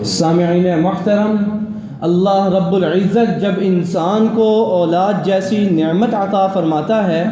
سامعین محترم، اللہ رب العزت جب انسان کو اولاد جیسی نعمت عطا فرماتا ہے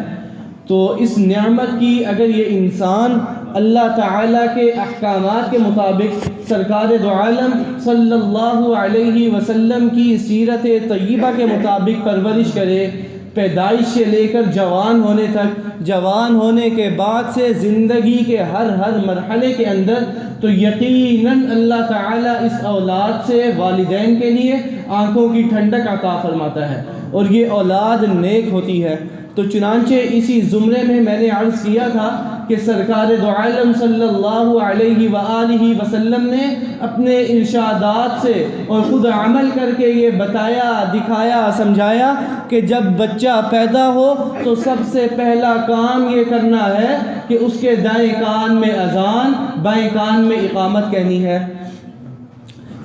تو اس نعمت کی اگر یہ انسان اللہ تعالیٰ کے احکامات کے مطابق سرکار دو عالم صلی اللہ علیہ وسلم کی سیرت طیبہ کے مطابق پرورش کرے، پیدائش سے لے کر جوان ہونے تک، جوان ہونے کے بعد سے زندگی کے ہر مرحلے کے اندر، تو یقیناً اللہ تعالیٰ اس اولاد سے والدین کے لیے آنکھوں کی ٹھنڈک عطا فرماتا ہے اور یہ اولاد نیک ہوتی ہے۔ تو چنانچہ اسی زمرے میں نے عرض کیا تھا کہ سرکار دو عالم صلی اللہ علیہ وآلہ وسلم نے اپنے ارشادات سے اور خود عمل کر کے یہ بتایا، دکھایا، سمجھایا کہ جب بچہ پیدا ہو تو سب سے پہلا کام یہ کرنا ہے کہ اس کے دائیں کان میں اذان، بائیں کان میں اقامت کہنی ہے،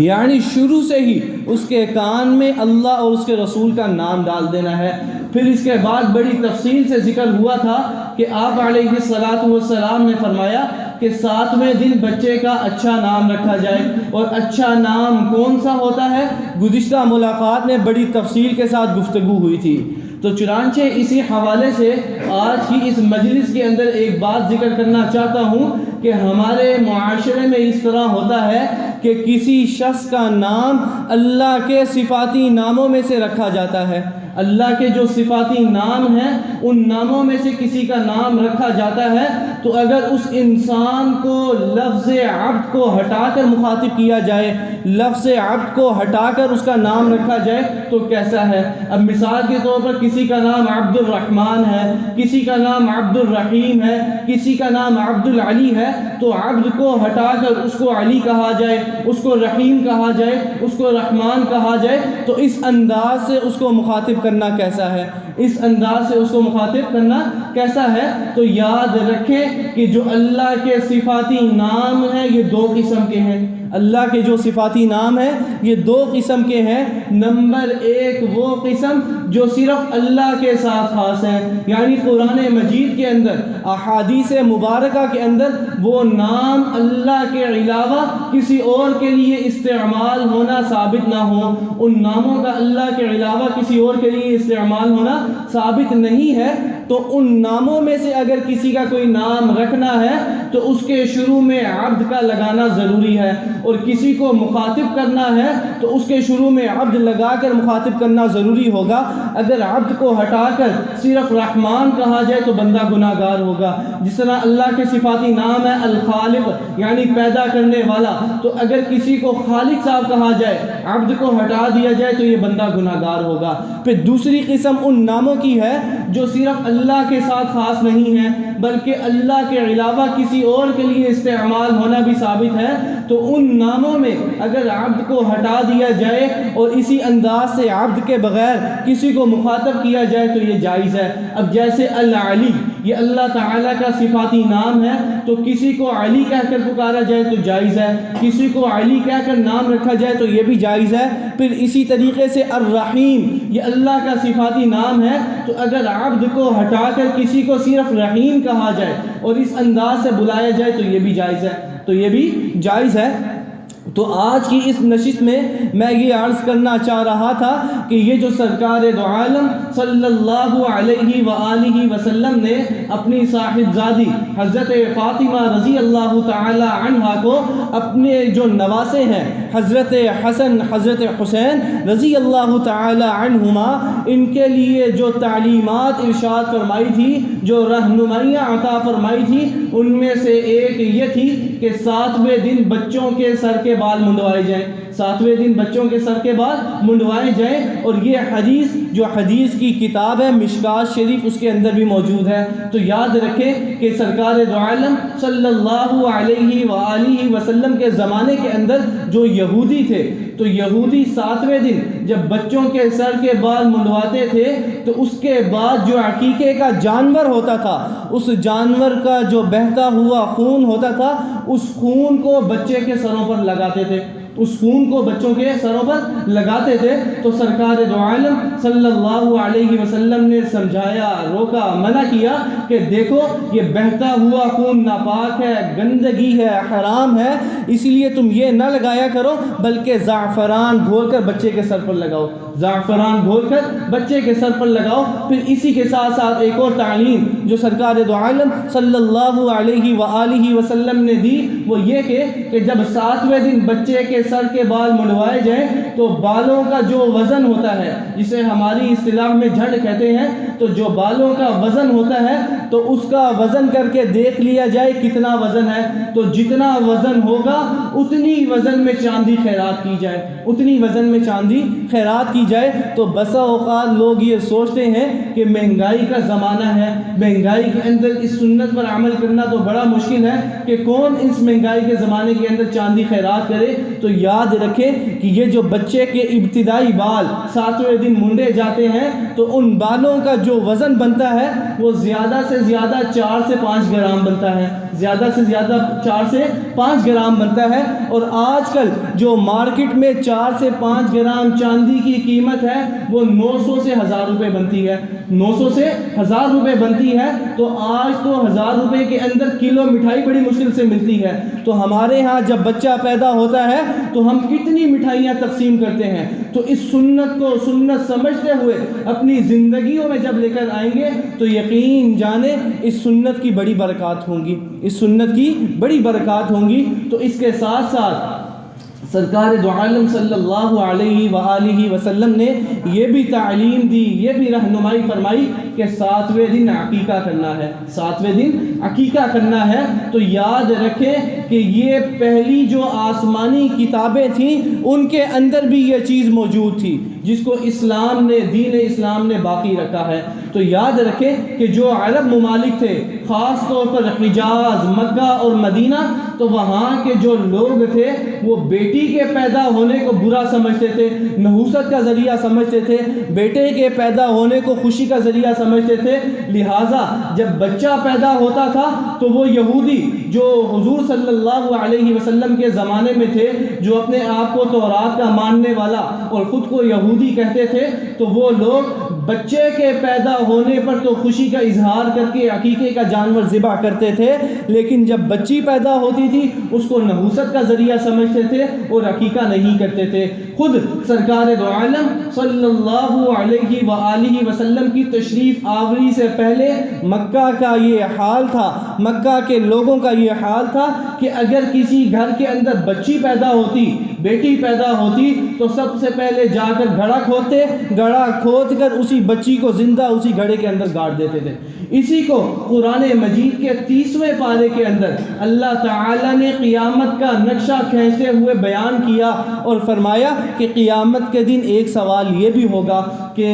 یعنی شروع سے ہی اس کے کان میں اللہ اور اس کے رسول کا نام ڈال دینا ہے۔ پھر اس کے بعد بڑی تفصیل سے ذکر ہوا تھا کہ آپ علیہ السلام نے فرمایا کہ 7ویں دن بچے کا اچھا نام رکھا جائے، اور اچھا نام کون سا ہوتا ہے گزشتہ ملاقات میں بڑی تفصیل کے ساتھ گفتگو ہوئی تھی۔ تو چنانچہ اسی حوالے سے آج کی اس مجلس کے اندر ایک بات ذکر کرنا چاہتا ہوں کہ ہمارے معاشرے میں اس طرح ہوتا ہے کہ کسی شخص کا نام اللہ کے صفاتی ناموں میں سے رکھا جاتا ہے، اللہ کے جو صفاتی نام ہیں ان ناموں میں سے کسی کا نام رکھا جاتا ہے، تو اگر اس انسان کو لفظ عبد کو ہٹا کر مخاطب کیا جائے، لفظ عبد کو ہٹا کر اس کا نام رکھا جائے تو کیسا ہے؟ اب مثال کے طور پر کسی کا نام عبد الرحمن ہے، کسی کا نام عبد الرحیم ہے، کسی کا نام عبد العلی ہے، تو عبد کو ہٹا کر اس کو علی کہا جائے، اس کو رحیم کہا جائے، اس کو رحمان کہا جائے، تو اس انداز سے اس کو مخاطب کرنا کیسا ہے؟ اس انداز سے اس کو مخاطب کرنا کیسا ہے؟ تو یاد رکھیں کہ جو اللہ کے صفاتی نام ہیں یہ 2 قسم کے ہیں۔ اللہ کے جو صفاتی نام ہیں یہ 2 قسم کے ہیں۔ نمبر 1 وہ قسم جو صرف اللہ کے ساتھ خاص ہے، یعنی قرآن مجید کے اندر، احادیث مبارکہ کے اندر وہ نام اللہ کے علاوہ کسی اور کے لیے استعمال ہونا ثابت نہ ہو، ان ناموں کا اللہ کے علاوہ کسی اور کے لیے استعمال ہونا ثابت نہیں ہے، تو ان ناموں میں سے اگر کسی کا کوئی نام رکھنا ہے تو اس کے شروع میں عبد کا لگانا ضروری ہے، اور کسی کو مخاطب کرنا ہے تو اس کے شروع میں عبد لگا کر مخاطب کرنا ضروری ہوگا۔ اگر عبد کو ہٹا کر صرف رحمان کہا جائے تو بندہ گناہ گار ہوگا۔ جس طرح اللہ کے صفاتی نام ہے الخالق، یعنی پیدا کرنے والا، تو اگر کسی کو خالق صاحب کہا جائے، عبد کو ہٹا دیا جائے تو یہ بندہ گناہ گار ہوگا۔ پھر دوسری قسم ان ناموں کی ہے جو صرف اللہ کے ساتھ خاص نہیں ہے بلکہ اللہ کے علاوہ کسی اور کے لیے استعمال ہونا بھی ثابت ہے، تو ان ناموں میں اگر عبد کو ہٹا دیا جائے اور اسی انداز سے عبد کے بغیر کسی کو مخاطب کیا جائے تو یہ جائز ہے۔ اب جیسے العلی، یہ اللہ تعالیٰ کا صفاتی نام ہے، تو کسی کو علی کہہ کر پکارا جائے تو جائز ہے، کسی کو علی کہہ کر نام رکھا جائے تو یہ بھی جائز ہے۔ پھر اسی طریقے سے الرحیم، یہ اللہ کا صفاتی نام ہے، تو اگر عبد کو ہٹا کر کسی کو صرف رحیم کہا جائے اور اس انداز سے بلایا جائے تو یہ بھی جائز ہے، تو یہ بھی جائز ہے۔ تو آج کی اس نشست میں میں یہ عرض کرنا چاہ رہا تھا کہ یہ جو سرکار دو عالم صلی اللہ علیہ وآلہ وسلم نے اپنی صاحبزادی حضرت فاطمہ رضی اللہ تعالی عنہا کو اپنے جو نواسے ہیں حضرت حسن، حضرت حسین رضی اللہ تعالی عنہما، ان کے لیے جو تعلیمات ارشاد فرمائی تھی، جو رہنمائیاں عطا فرمائی تھی، ان میں سے ایک یہ تھی کہ 7ویں دن بچوں کے سر کے بال منڈوائے جائیں، 7ویں دن بچوں کے سر کے بال منڈوائے جائیں، اور یہ حدیث جو حدیث کی کتاب ہے مشکات شریف اس کے اندر بھی موجود ہے۔ تو یاد رکھیں کہ سرکار دو عالم صلی اللہ علیہ وآلہ وسلم کے زمانے کے اندر جو یہودی تھے، تو یہودی 7ویں دن جب بچوں کے سر کے بال منڈواتے تھے تو اس کے بعد جو عقیقے کا جانور ہوتا تھا، اس جانور کا جو بہتا ہوا خون ہوتا تھا، اس خون کو بچے کے سروں پر لگاتے تھے، اس خون کو بچوں کے سروں پر لگاتے تھے، تو سرکار دو عالم صلی اللہ علیہ وسلم نے سمجھایا، روکا، منع کیا کہ دیکھو یہ بہتا ہوا خون ناپاک ہے، گندگی ہے، حرام ہے، اسی لیے تم یہ نہ لگایا کرو، بلکہ زعفران گھول کر بچے کے سر پر لگاؤ، زعفران گھول کر بچے کے سر پر لگاؤ۔ پھر اسی کے ساتھ ساتھ ایک اور تعلیم جو سرکار دو عالم صلی اللہ علیہ وآلہ وسلم نے دی، وہ یہ کہ جب 7ویں دن بچے کے سر کے بال منڈوائے جائیں تو بالوں کا جو وزن ہوتا ہے، جسے ہماری اصطلاح میں جھڑ کہتے ہیں، تو جو بالوں کا وزن ہوتا ہے تو اس کا وزن کر کے دیکھ لیا جائے کتنا وزن ہے، تو جتنا وزن ہوگا اتنی وزن میں چاندی خیرات کی جائے، اتنی وزن میں چاندی خیرات کی جائے۔ تو بسا اوقات لوگ یہ سوچتے ہیں کہ مہنگائی کا زمانہ ہے، مہنگائی کے اندر اس سنت پر عمل کرنا تو بڑا مشکل ہے کہ کون اس مہنگائی کے زمانے کے اندر چاندی خیرات کرے۔ تو یاد رکھیں کہ یہ جو بچے کے ابتدائی بال 7ویں دن منڈے جاتے ہیں تو ان بالوں کا جو وزن بنتا ہے وہ زیادہ سے زیادہ 4 سے 5 گرام بنتا ہے، زیادہ سے زیادہ 4 سے 5 گرام بنتا ہے۔ اور آج کل جو مارکیٹ میں 4 سے 5 گرام چاندی کی قیمت ہے وہ 900 سے 1000 روپے بنتی ہے، 900 سے 1000 روپے بنتی ہے۔ تو آج تو 1000 روپے کے اندر کلو مٹھائی بڑی مشکل سے ملتی ہے۔ تو ہمارے ہاں جب بچہ پیدا ہوتا ہے تو ہم کتنی مٹھائیاں تقسیم کرتے ہیں۔ تو اس سنت کو سنت سمجھتے ہوئے اپنی زندگیوں میں جب لے کر آئیں گے تو یقین جانیں اس سنت کی بڑی برکات ہوں گی، اس سنت کی بڑی برکات ہوں گی۔ تو اس کے ساتھ ساتھ سرکار دو عالم صلی اللہ علیہ وآلہ وسلم نے یہ بھی تعلیم دی، یہ بھی رہنمائی فرمائی کہ 7ویں دن عقیقہ کرنا ہے، 7ویں دن عقیقہ کرنا ہے۔ تو یاد رکھیں کہ یہ پہلی جو آسمانی کتابیں تھیں ان کے اندر بھی یہ چیز موجود تھی جس کو اسلام نے، دین اسلام نے باقی رکھا ہے۔ تو یاد رکھیں کہ جو عرب ممالک تھے، خاص طور پر حجاز، مکہ اور مدینہ، تو وہاں کے جو لوگ تھے وہ بیٹی کے پیدا ہونے کو برا سمجھتے تھے، نحوست کا ذریعہ سمجھتے تھے، بیٹے کے پیدا ہونے کو خوشی کا ذریعہ سمجھتے تھے۔ لہٰذا جب بچہ پیدا ہوتا تھا تو وہ یہودی جو حضور صلی اللہ علیہ وسلم کے زمانے میں تھے، جو اپنے آپ کو تورات کا ماننے والا اور خود کو یہودی کہتے تھے، تو وہ لوگ بچے کے پیدا ہونے پر تو خوشی کا اظہار کر کے عقیقے کا جانور ذبح کرتے تھے، لیکن جب بچی پیدا ہوتی تھی اس کو نحوست کا ذریعہ سمجھتے تھے اور عقیقہ نہیں کرتے تھے۔ خود سرکار دو عالم صلی اللہ علیہ وآلہ وسلم کی تشریف آوری سے پہلے مکہ کا یہ حال تھا، مکہ کے لوگوں کا یہ حال تھا کہ اگر کسی گھر کے اندر بچی پیدا ہوتی، بیٹی پیدا ہوتی، تو سب سے پہلے جا کر گھڑا کھودتے، گھڑا کھود کر اسی بچی کو زندہ اسی گھڑے کے اندر گاڑ دیتے تھے۔ اسی کو قرآن مجید کے 30ویں پارے کے اندر اللہ تعالی نے قیامت کا نقشہ کھینچتے ہوئے بیان کیا اور فرمایا کہ قیامت کے دن ایک سوال یہ بھی ہوگا کہ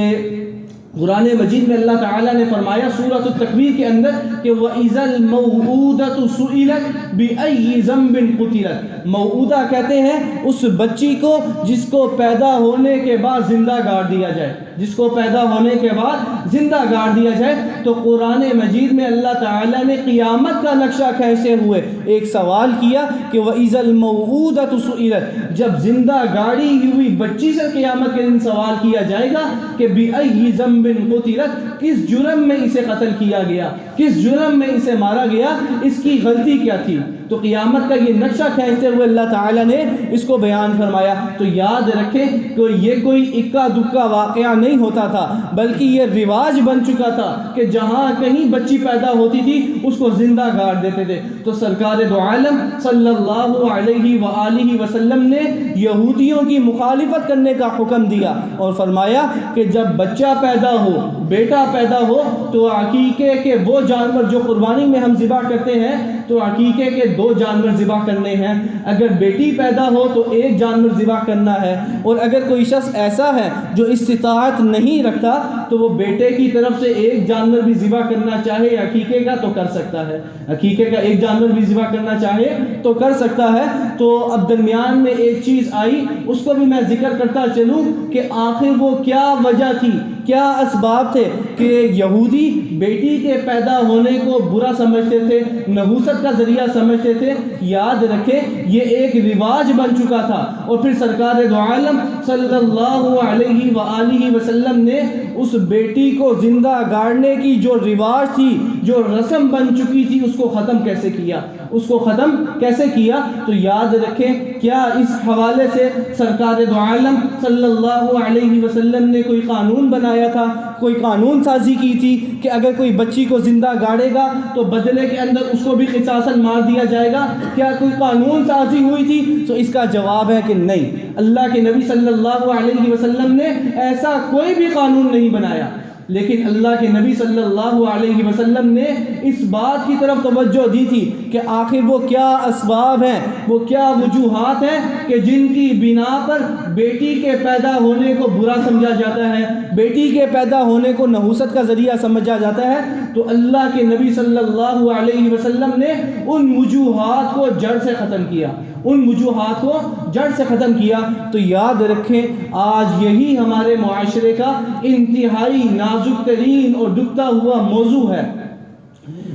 قرآن مجید میں اللہ تعالیٰ نے فرمایا سورۃ التکویر کے اندر کہ وَإِذَا الْمَوْءُودَةُ سُئِلَتْ بِأَيِّ ذَنبٍ قُتِلَتْ، موعودہ کہتے ہیں اس بچی کو جس کو پیدا ہونے کے بعد زندہ گاڑ دیا جائے، جس کو پیدا ہونے کے بعد زندہ گاڑ دیا جائے۔ تو قرآن مجید میں اللہ تعالیٰ نے قیامت کا نقشہ کھینچتے ہوئے ایک سوال کیا کہ وَإِذَا الْمَوْءُودَةُ سُئِلَتْ، جب زندہ گاڑی ہوئی بچی سے قیامت کے دن سوال کیا جائے گا کہ بِأَيِّ ذَنبٍ قتلت، کس جرم میں اسے قتل کیا گیا، کس جرم میں اسے مارا گیا، اس کی غلطی کیا تھی۔ تو قیامت کا یہ نقشہ کھینچتے ہوئے اللہ تعالیٰ نے اس کو بیان فرمایا۔ تو یاد رکھیں کہ یہ کوئی اکا دکا واقعہ نہیں ہوتا تھا، بلکہ یہ رواج بن چکا تھا کہ جہاں کہیں بچی پیدا ہوتی تھی اس کو زندہ گاڑ دیتے تھے۔ تو سرکار دو عالم صلی اللہ علیہ وآلہ وسلم نے یہودیوں کی مخالفت کرنے کا حکم دیا اور فرمایا کہ جب بچہ پیدا ہو، بیٹا پیدا ہو، تو عقیقے کے وہ جانور جو قربانی میں ہم ذبح کرتے ہیں تو عقیقے کے 2 جانور ذبح کرنے ہیں۔ اگر بیٹی پیدا ہو تو 1 جانور ذبح کرنا ہے، اور اگر کوئی شخص ایسا ہے جو استطاعت نہیں رکھتا تو وہ بیٹے کی طرف سے 1 جانور بھی ذبح کرنا چاہے عقیقے کا تو کر سکتا ہے، عقیقے کا 1 جانور بھی ذبح کرنا چاہے تو کر سکتا ہے۔ تو اب درمیان میں ایک چیز آئی، اس کو بھی میں ذکر کرتا چلوں کہ آخر وہ کیا وجہ تھی کیا اسباب تھے کہ یہودی بیٹی کے پیدا ہونے کو برا سمجھتے تھے، نحوست کا ذریعہ سمجھتے تھے؟ یاد رکھیں یہ ایک رواج بن چکا تھا، اور پھر سرکار دو عالم صلی اللہ علیہ وآلہ وسلم نے اس بیٹی کو زندہ گاڑنے کی جو رواج تھی، جو رسم بن چکی تھی، اس کو ختم کیسے کیا؟ اس کو ختم کیسے کیا؟ تو یاد رکھیں کیا اس حوالے سے سرکار دو عالم صلی اللہ علیہ وسلم نے کوئی قانون بنایا تھا، کوئی قانون سازی کی تھی کہ اگر کوئی بچی کو زندہ گاڑے گا تو بدلے کے اندر اس کو بھی قصاصاً مار دیا جائے گا؟ کیا کوئی قانون سازی ہوئی تھی؟ تو اس کا جواب ہے کہ نہیں، اللہ کے نبی صلی اللہ علیہ وسلم نے ایسا کوئی بھی قانون نہیں بنایا، لیکن اللہ کے نبی صلی اللہ علیہ وسلم نے اس بات کی طرف توجہ دی تھی کہ آخر وہ کیا اسباب ہیں، وہ کیا وجوہات ہیں کہ جن کی بنا پر بیٹی کے پیدا ہونے کو برا سمجھا جاتا ہے، بیٹی کے پیدا ہونے کو نحوست کا ذریعہ سمجھا جاتا ہے۔ تو اللہ کے نبی صلی اللہ علیہ وسلم نے ان وجوہات کو جڑ سے ختم کیا، ان وجوہات کو جڑ سے ختم کیا۔ تو یاد رکھیں آج یہی ہمارے معاشرے کا انتہائی نازک ترین اور دکھتا ہوا موضوع ہے،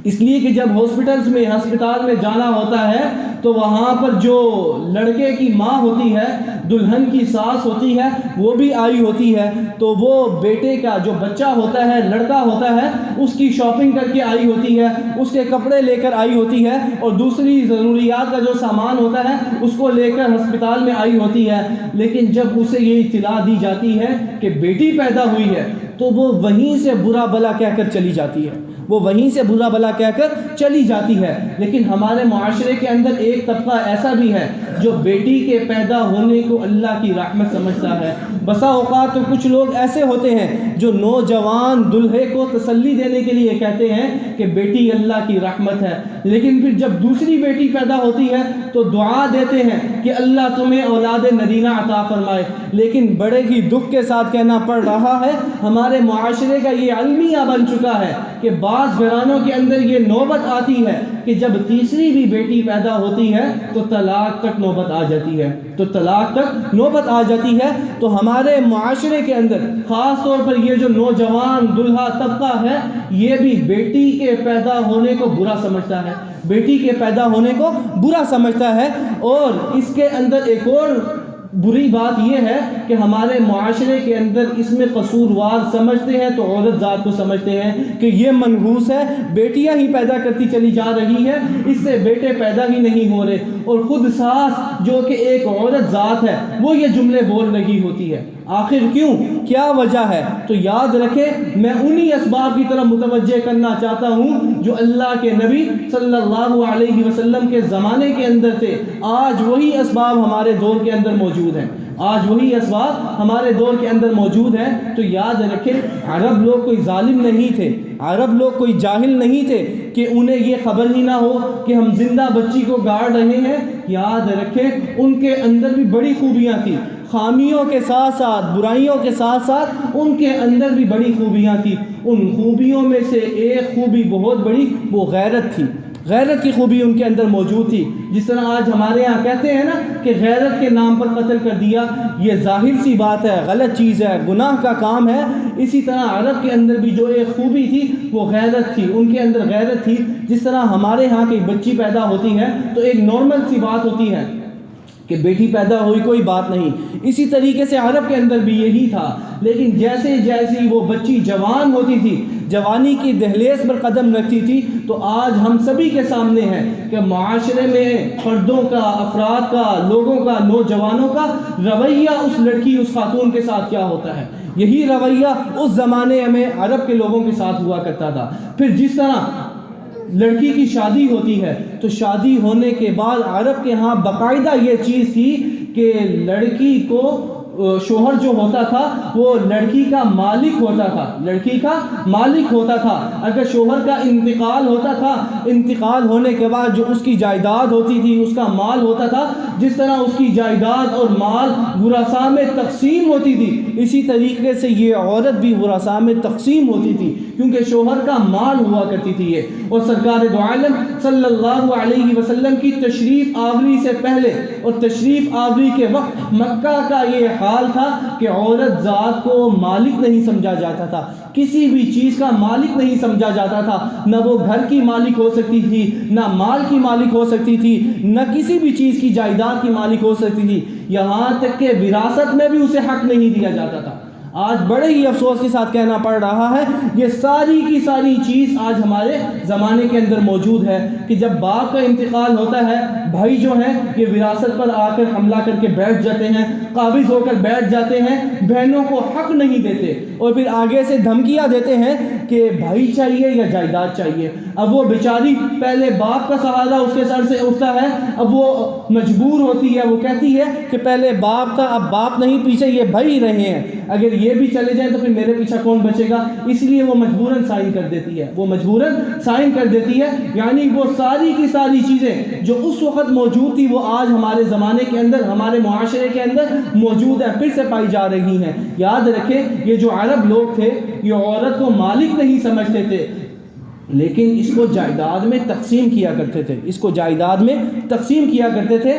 اس لیے کہ جب ہسپتال میں جانا ہوتا ہے تو وہاں پر جو لڑکے کی ماں ہوتی ہے، دلہن کی ساس ہوتی ہے، وہ بھی آئی ہوتی ہے، تو وہ بیٹے کا جو بچہ ہوتا ہے، لڑکا ہوتا ہے، اس کی شاپنگ کر کے آئی ہوتی ہے، اس کے کپڑے لے کر آئی ہوتی ہے، اور دوسری ضروریات کا جو سامان ہوتا ہے اس کو لے کر ہسپتال میں آئی ہوتی ہے۔ لیکن جب اسے یہ اطلاع دی جاتی ہے کہ بیٹی پیدا ہوئی ہے تو وہ وہیں سے برا بھلا کہہ کر چلی جاتی ہے، وہ وہیں سے برا بھلا کہہ کر چلی جاتی ہے۔ لیکن ہمارے معاشرے کے اندر ایک طبقہ ایسا بھی ہے جو بیٹی کے پیدا ہونے کو اللہ کی رحمت سمجھتا ہے۔ بسا اوقات تو کچھ لوگ ایسے ہوتے ہیں جو نوجوان دلہے کو تسلی دینے کے لیے کہتے ہیں کہ بیٹی اللہ کی رحمت ہے، لیکن پھر جب دوسری بیٹی پیدا ہوتی ہے تو دعا دیتے ہیں کہ اللہ تمہیں اولاد نرینہ عطا فرمائے۔ لیکن بڑے ہی دکھ کے ساتھ کہنا پڑ رہا ہے، ہمارے معاشرے کا یہ المیہ بن چکا ہے کہ بعض گھرانوں کے اندر یہ نوبت آتی ہے کہ جب تیسری بھی بیٹی پیدا ہوتی ہے تو طلاق تک نوبت آ جاتی ہے، تو طلاق تک نوبت آ جاتی ہے۔ تو ہمارے معاشرے کے اندر خاص طور پر یہ جو نوجوان دلہا طبقہ ہے، یہ بھی بیٹی کے پیدا ہونے کو برا سمجھتا ہے، بیٹی کے پیدا ہونے کو برا سمجھتا ہے۔ اور اس کے اندر ایک اور بری بات یہ ہے کہ ہمارے معاشرے کے اندر اس میں قصوروار سمجھتے ہیں تو عورت ذات کو سمجھتے ہیں کہ یہ منحوس ہے، بیٹیاں ہی پیدا کرتی چلی جا رہی ہے، اس سے بیٹے پیدا ہی نہیں ہو رہے، اور خود ساس جو کہ ایک عورت ذات ہے وہ یہ جملے بول رہی ہوتی ہے۔ آخر کیوں؟ کیا وجہ ہے؟ تو یاد رکھیں میں انہی اسباب کی طرف متوجہ کرنا چاہتا ہوں جو اللہ کے نبی صلی اللہ علیہ وسلم کے زمانے کے اندر تھے۔ آج وہی اسباب ہمارے دور کے اندر موجود ہیں، آج وہی اسباب ہمارے دور کے اندر موجود ہیں۔ تو یاد رکھیں عرب لوگ کوئی ظالم نہیں تھے، عرب لوگ کوئی جاہل نہیں تھے کہ انہیں یہ خبر ہی نہ ہو کہ ہم زندہ بچی کو گاڑ رہے ہیں۔ یاد رکھیں ان کے اندر بھی بڑی خوبیاں تھیں، خامیوں کے ساتھ ساتھ، برائیوں کے ساتھ ساتھ ان کے اندر بھی بڑی خوبیاں تھیں۔ ان خوبیوں میں سے ایک خوبی بہت بڑی وہ غیرت تھی، غیرت کی خوبی ان کے اندر موجود تھی۔ جس طرح آج ہمارے یہاں کہتے ہیں نا کہ غیرت کے نام پر قتل کر دیا، یہ ظاہر سی بات ہے، غلط چیز ہے، گناہ کا کام ہے۔ اسی طرح عرب کے اندر بھی جو ایک خوبی تھی وہ غیرت تھی، ان کے اندر غیرت تھی۔ جس طرح ہمارے ہاں کی بچی پیدا ہوتی ہے تو ایک نارمل سی بات ہوتی ہے کہ بیٹی پیدا ہوئی کوئی بات نہیں، اسی طریقے سے عرب کے اندر بھی یہی تھا۔ لیکن جیسے جیسی وہ بچی جوان ہوتی تھی، جوانی کی دہلیز پر قدم رکھتی تھی، تو آج ہم سبھی کے سامنے ہے کہ معاشرے میں فردوں کا، افراد کا، لوگوں کا، نوجوانوں کا رویہ اس لڑکی، اس خاتون کے ساتھ کیا ہوتا ہے۔ یہی رویہ اس زمانے میں عرب کے لوگوں کے ساتھ ہوا کرتا تھا۔ پھر جس طرح لڑکی کی شادی ہوتی ہے تو شادی ہونے کے بعد عرب کے ہاں باقاعدہ یہ چیز تھی کہ لڑکی کو شوہر جو ہوتا تھا وہ لڑکی کا مالک ہوتا تھا، لڑکی کا مالک ہوتا تھا۔ اگر شوہر کا انتقال ہوتا تھا، انتقال ہونے کے بعد جو اس کی جائیداد ہوتی تھی، اس کا مال ہوتا تھا، جس طرح اس کی جائیداد اور مال ورثاء میں تقسیم ہوتی تھی، اسی طریقے سے یہ عورت بھی ورثاء میں تقسیم ہوتی تھی، کیونکہ شوہر کا مال ہوا کرتی تھی یہ۔ اور سرکار دو عالم صلی اللہ علیہ وسلم کی تشریف آوری سے پہلے اور تشریف آوری کے وقت مکہ کا یہ حال تھا کہ عورت ذات کو مالک نہیں سمجھا جاتا تھا، کسی بھی چیز کا مالک نہیں سمجھا جاتا تھا، نہ وہ گھر کی مالک ہو سکتی تھی، نہ مال کی مالک ہو سکتی تھی، نہ کسی بھی چیز کی جائیداد کی مالک ہو سکتی تھی، یہاں تک کہ وراثت میں بھی اسے حق نہیں دیا جاتا تھا۔ آج بڑے ہی افسوس کے ساتھ کہنا پڑ رہا ہے، یہ ساری کی ساری چیز آج ہمارے زمانے کے اندر موجود ہے کہ جب باپ کا انتقال ہوتا ہے، بھائی جو ہیں یہ وراثت پر آ کر حملہ کر کے بیٹھ جاتے ہیں، قابض ہو کر بیٹھ جاتے ہیں، بہنوں کو حق نہیں دیتے اور پھر آگے سے دھمکیاں دیتے ہیں کہ بھائی چاہیے یا جائیداد چاہیے۔ اب وہ بیچاری پہلے باپ کا سہارا اس کے سر سے اٹھتا ہے، اب وہ مجبور ہوتی ہے، وہ کہتی ہے کہ پہلے باپ تھا، اب باپ نہیں، پیچھے یہ بھائی رہے ہیں، اگر یہ بھی چلے جائیں تو پھر میرے پیچھے کون بچے گا؟ اس لیے وہ مجبوراً سائن کر دیتی ہے، وہ مجبوراً سائن کر دیتی ہے۔ یعنی وہ ساری کی ساری چیزیں جو اس وقت موجود تھی وہ آج ہمارے زمانے کے اندر، ہمارے معاشرے کے اندر موجود ہے، پھر سے پائی جا رہی ہیں۔ یاد رکھیں یہ جو عرب لوگ تھے یہ عورت کو مالک نہیں سمجھتے تھے، لیکن اس کو جائیداد میں تقسیم کیا کرتے تھے، اس کو جائیداد میں تقسیم کیا کرتے تھے۔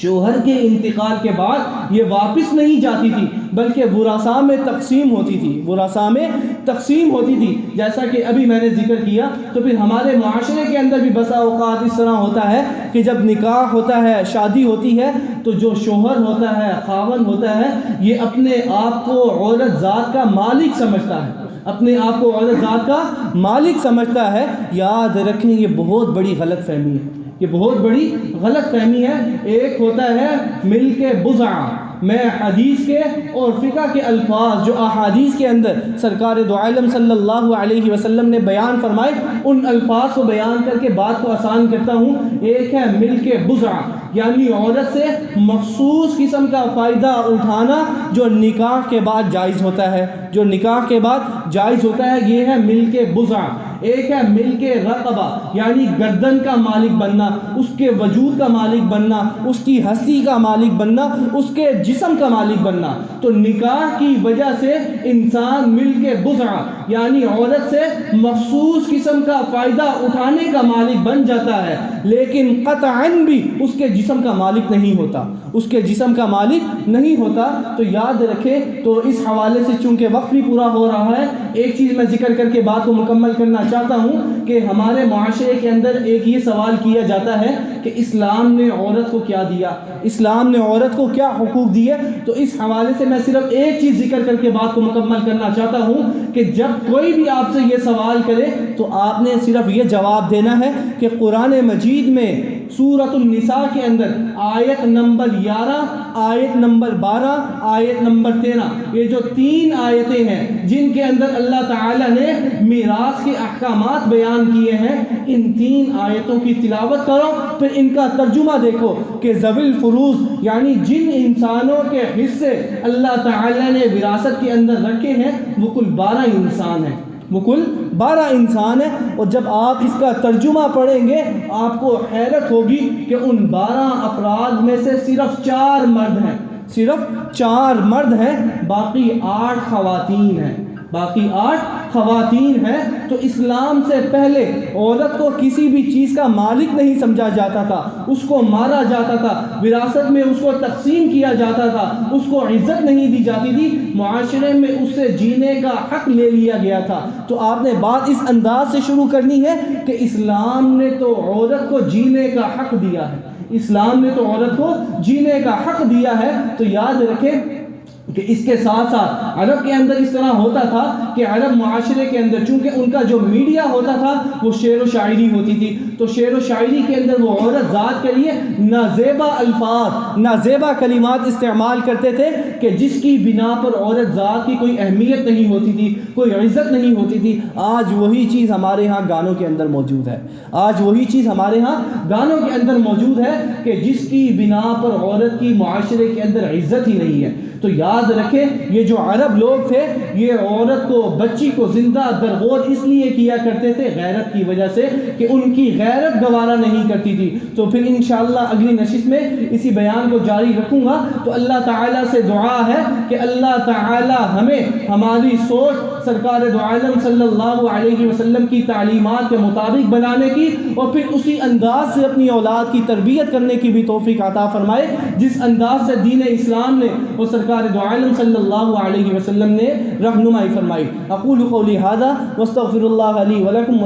شوہر کے انتقال کے بعد یہ واپس نہیں جاتی تھی بلکہ وراثاء میں تقسیم ہوتی تھی، وراثاء میں تقسیم ہوتی تھی۔ جیسا کہ ابھی میں نے ذکر کیا تو پھر ہمارے معاشرے کے اندر بھی بسا اوقات اس طرح ہوتا ہے کہ جب نکاح ہوتا ہے، شادی ہوتی ہے، تو جو شوہر ہوتا ہے، خاوند ہوتا ہے، یہ اپنے آپ کو عورت ذات کا مالک سمجھتا ہے، اپنے آپ کو عورت ذات کا مالک سمجھتا ہے۔ یاد رکھیں یہ بہت بڑی غلط فہمی ہے، یہ بہت بڑی غلط فہمی ہے۔ ایک ہوتا ہے ملک بضع، میں حدیث کے اور فقہ کے الفاظ جو احادیث کے اندر سرکار دو عالم صلی اللہ علیہ وسلم نے بیان فرمائے، ان الفاظ کو بیان کر کے بات کو آسان کرتا ہوں۔ ایک ہے ملک بضع، یعنی عورت سے مخصوص قسم کا فائدہ اٹھانا جو نکاح کے بعد جائز ہوتا ہے، جو نکاح کے بعد جائز ہوتا ہے، یہ ہے ملک بضع۔ ایک ہے ملک رقبہ، یعنی گردن کا مالک بننا، اس کے وجود کا مالک بننا، اس کی ہستی کا مالک بننا، اس کے جسم کا مالک بننا۔ تو نکاح کی وجہ سے انسان ملک بضع یعنی عورت سے مخصوص قسم کا فائدہ اٹھانے کا مالک بن جاتا ہے، لیکن قطعاً بھی اس کے جسم کا مالک نہیں ہوتا، اس کے جسم کا مالک نہیں ہوتا۔ تو یاد رکھیں، تو اس حوالے سے چونکہ وقت بھی پورا ہو رہا ہے، ایک چیز میں ذکر کر کے بات کو مکمل کرنا چاہتا ہوں کہ ہمارے معاشرے کے اندر ایک یہ سوال کیا جاتا ہے کہ اسلام نے عورت کو کیا دیا، اسلام نے عورت کو کیا حقوق دیے۔ تو اس حوالے سے میں صرف ایک چیز ذکر کر کے بات کو مکمل کرنا چاہتا ہوں کہ جب کوئی بھی آپ سے یہ سوال کرے تو آپ نے صرف یہ جواب دینا ہے کہ قرآن مجید میں سورۃ النساء کے اندر آیت نمبر 11، آیت نمبر 12، آیت نمبر 13، یہ جو 3 آیتیں ہیں جن کے اندر اللہ تعالیٰ نے میراث کے احکامات بیان کیے ہیں، ان 3 آیتوں کی تلاوت کرو، پھر ان کا ترجمہ دیکھو کہ ذوی الفروض یعنی جن انسانوں کے حصے اللہ تعالیٰ نے وراثت کے اندر رکھے ہیں وہ کل 12 انسان ہیں، وہ کل 12 انسان ہیں۔ اور جب آپ اس کا ترجمہ پڑھیں گے آپ کو حیرت ہوگی کہ ان 12 افراد میں سے صرف 4 مرد ہیں، صرف 4 مرد ہیں، باقی 8 خواتین ہیں، باقی 8 خواتین ہیں۔ تو اسلام سے پہلے عورت کو کسی بھی چیز کا مالک نہیں سمجھا جاتا تھا، اس کو مارا جاتا تھا، وراثت میں اس کو تقسیم کیا جاتا تھا، اس کو عزت نہیں دی جاتی تھی، معاشرے میں اس سے جینے کا حق لے لیا گیا تھا۔ تو آپ نے بات اس انداز سے شروع کرنی ہے کہ اسلام نے تو عورت کو جینے کا حق دیا ہے، اسلام نے تو عورت کو جینے کا حق دیا ہے۔ تو یاد رکھیں کہ اس کے ساتھ ساتھ عرب کے اندر اس طرح ہوتا تھا کہ عرب معاشرے کے اندر چونکہ ان کا جو میڈیا ہوتا تھا وہ شعر و شاعری ہوتی تھی، تو شعر و شاعری کے اندر وہ عورت ذات کے لیے نازیبا الفاظ، نازیبا کلمات استعمال کرتے تھے کہ جس کی بنا پر عورت ذات کی کوئی اہمیت نہیں ہوتی تھی، کوئی عزت نہیں ہوتی تھی۔ آج وہی چیز ہمارے ہاں گانوں کے اندر موجود ہے، آج وہی چیز ہمارے ہاں گانوں کے اندر موجود ہے کہ جس کی بنا پر عورت کی معاشرے کے اندر عزت ہی نہیں ہے۔ تو یاد رکھیں یہ جو عرب لوگ تھے یہ عورت کو، بچی کو زندہ درگور اس لیے کیا کرتے تھے غیرت کی وجہ سے کہ ان کی غیرت گوارا نہیں کرتی تھی۔ تو پھر انشاءاللہ اگلی نشست میں اسی بیان کو جاری رکھوں گا۔ تو اللہ تعالیٰ سے دعا ہے کہ اللہ تعالیٰ ہمیں ہماری سوچ سرکار دو عالم صلی اللہ علیہ وسلم کی تعلیمات کے مطابق بنانے کی اور پھر اسی انداز سے اپنی اولاد کی تربیت کرنے کی بھی توفیق عطا فرمائے جس انداز سے دین اسلام نے اور سرکار دو عالم صلی اللہ علیہ وسلم نے رہنمائی فرمائی۔ اقول قولی ھذا واستغفر اللہ لی ولکم